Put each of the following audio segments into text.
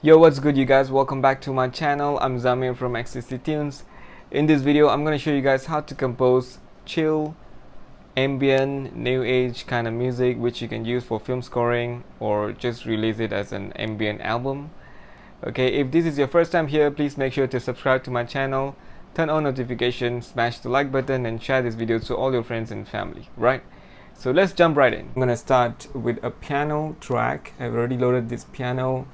Yo, what's good you guys? Welcome back to my channel. I'm Zamir from XCC Tunes. In this video, I'm going to show you guys how to compose chill, ambient, new age kind of music which you can use for film scoring or just release it as an ambient album. Okay, if this is your first time here, please make sure to subscribe to my channel, turn on notifications, smash the like button and share this video to all your friends and family, right? So let's jump right in. I'm going to start with a piano track. I've already loaded this piano.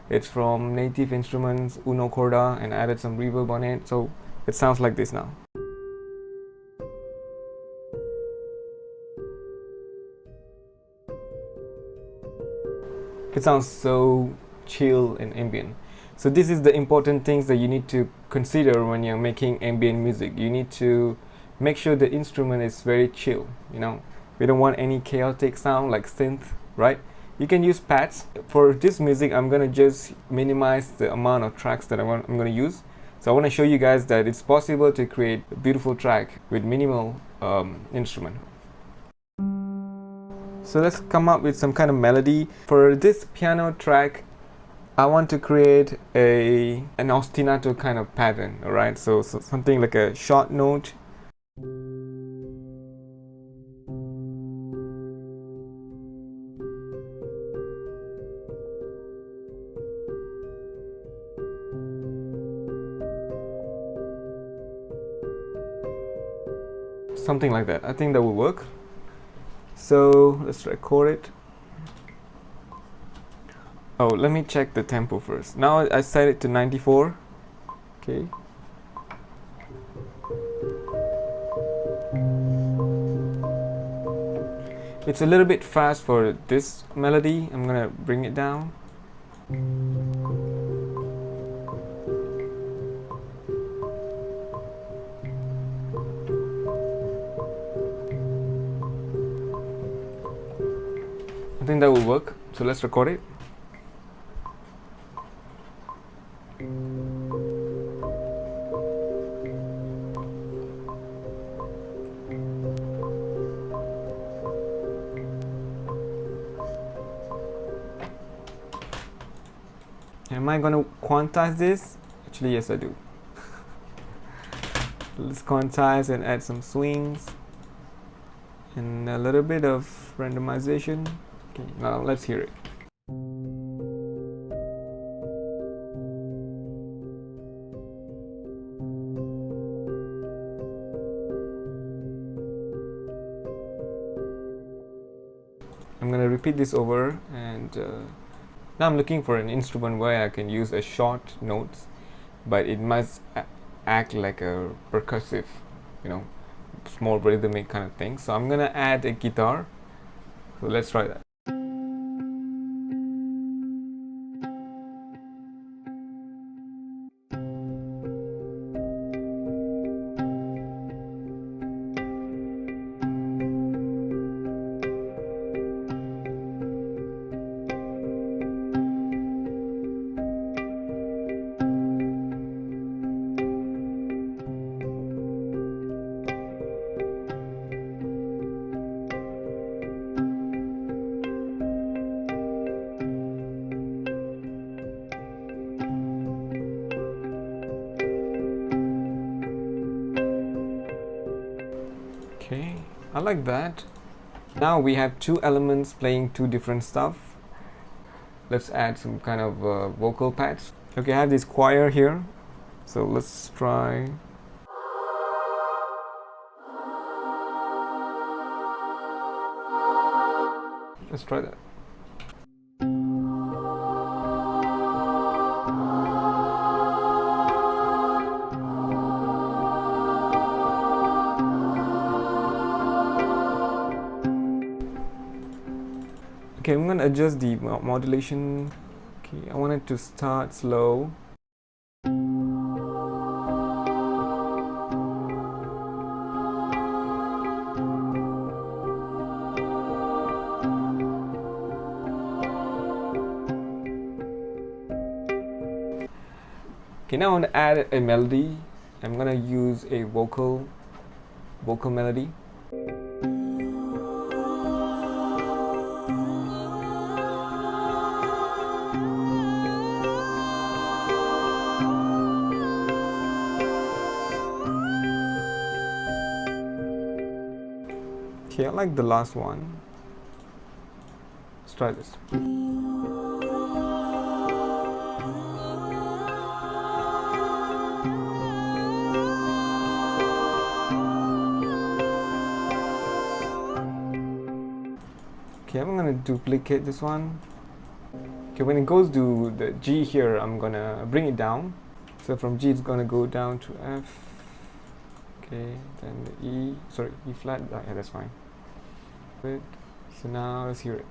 It's from Native Instruments Uno Corda and added some reverb on it, so it sounds like this now. It sounds so chill and ambient. So this is the important things that you need to consider when you're making ambient music. You need to make sure the instrument is very chill, you know. We don't want any chaotic sound like synth, right? You can use pads. For this music, I'm gonna just minimize the amount of tracks that I'm gonna use. So I want to show you guys that it's possible to create a beautiful track with minimal instrument. So let's come up with some kind of melody. For this piano track, I want to create an ostinato kind of pattern, alright? So something like a short note. Something like that. I think that will work. So let's record it. Oh, let me check the tempo first. Now I set it to 94. Okay. It's a little bit fast for this melody. I'm gonna bring it down. I think that will work, so let's record it. Am I going to quantize this? Actually, yes I do. Let's quantize and add some swings and a little bit of randomization. Okay, now let's hear it. I'm going to repeat this over, and now I'm looking for an instrument where I can use a short notes, but it must act like a percussive, you know, small rhythmic kind of thing. So I'm going to add a guitar. So let's try that. Okay, I like that. Now we have two elements playing two different stuff. Let's add some kind of vocal pads. Okay, I have this choir here, so let's try. Let's try that. Okay, I'm gonna adjust the modulation. Okay, I want it to start slow. Okay, now I want to add a melody. I'm gonna use a vocal melody. Okay, I like the last one. Let's try this. Okay, I'm gonna duplicate this one. Okay, when it goes to the G here, I'm gonna bring it down. So from G, it's gonna go down to F. Okay, then the E. Sorry, E flat. Yeah, that's fine. Good. So now let's hear it.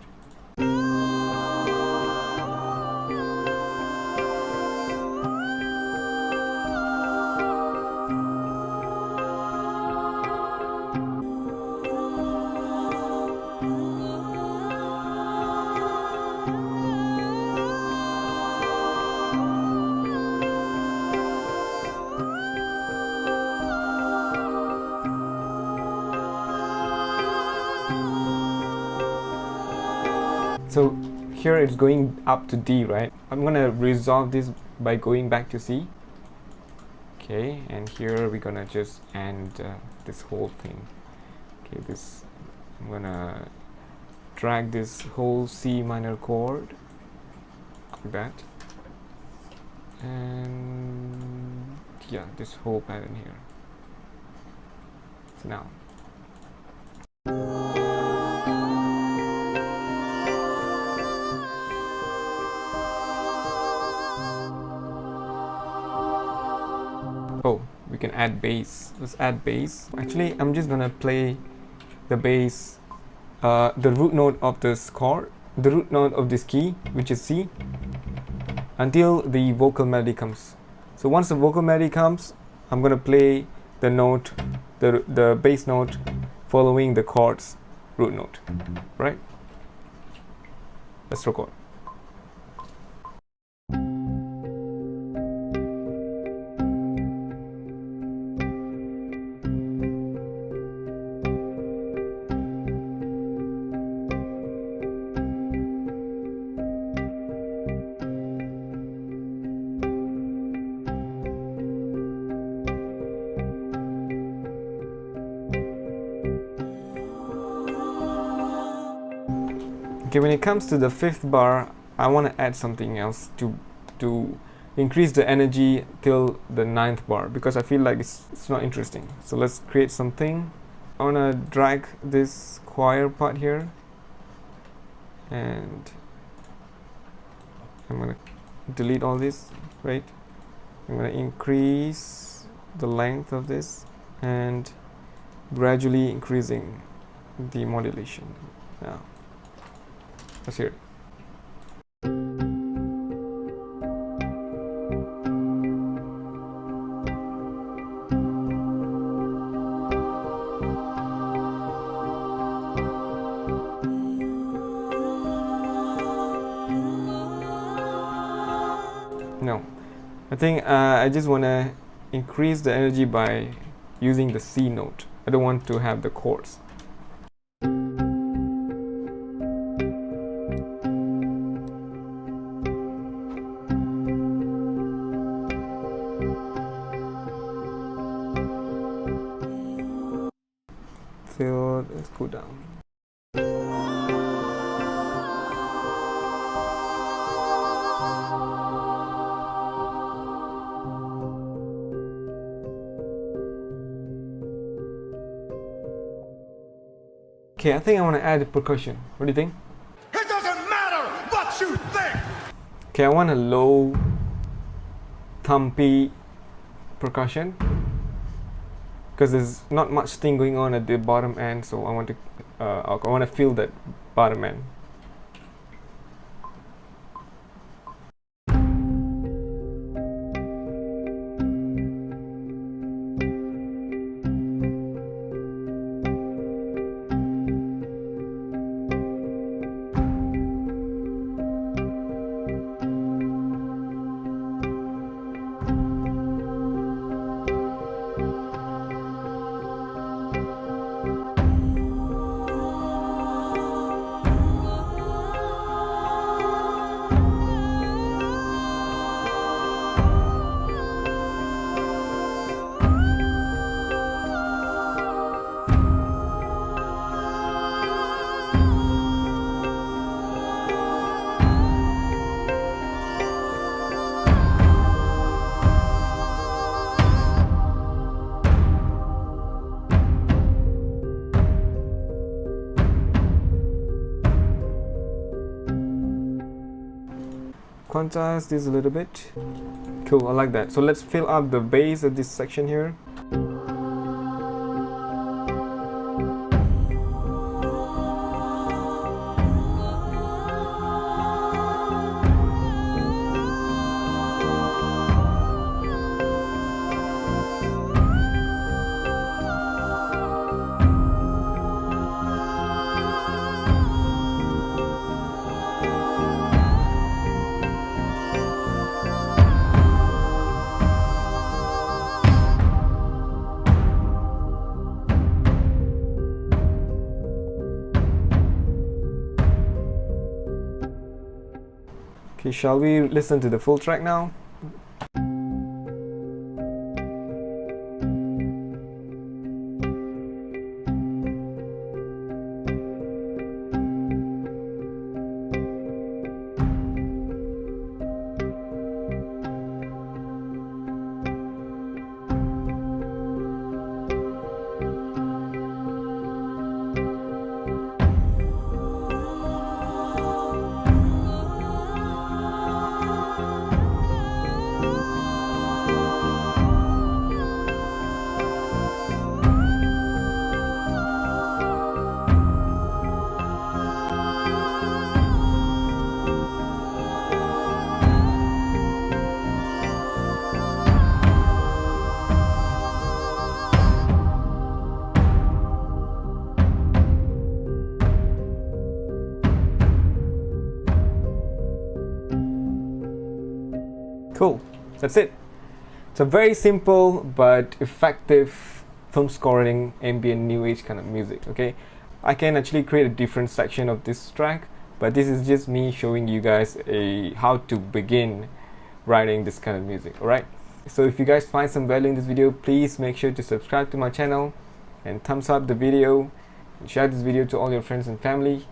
So here it's going up to D, right? I'm gonna resolve this by going back to C. Okay, and here we're gonna just end this whole thing. Okay, this I'm gonna drag this whole C minor chord like that, and yeah, this whole pattern here. So now. Oh, we can add bass. Let's add bass. Actually, I'm just gonna play the bass, the root note of this chord, the root note of this key, which is C, until the vocal melody comes. So once the vocal melody comes, I'm gonna play the note, the bass note, following the chord's root note. Right? Let's record. Okay, when it comes to the 5th bar, I want to add something else to increase the energy till the 9th bar, because I feel like it's not interesting. So let's create something. I want to drag this choir part here, and I'm going to delete all this, right? I'm going to increase the length of this and gradually increasing the modulation. Now let's hear it. No, I think I just want to increase the energy by using the C note. I don't want to have the chords. So let's go down. Okay, I think I want to add percussion. What do you think? It doesn't matter what you think! Okay, I want a low, thumpy percussion, because there's not much thing going on at the bottom end, so I want to feel that bottom end. contrast this a little bit. Cool, I like that. So let's fill up the bass of this section here. Okay, shall we listen to the full track now? Cool, that's it. It's a very simple but effective film scoring, ambient, new age kind of music. Okay, I can actually create a different section of this track, but this is just me showing you guys how to begin writing this kind of music. Alright, so if you guys find some value in this video, please make sure to subscribe to my channel and thumbs up the video and share this video to all your friends and family.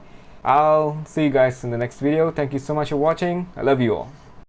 I'll see you guys in the next video. Thank you so much for watching. I love you all.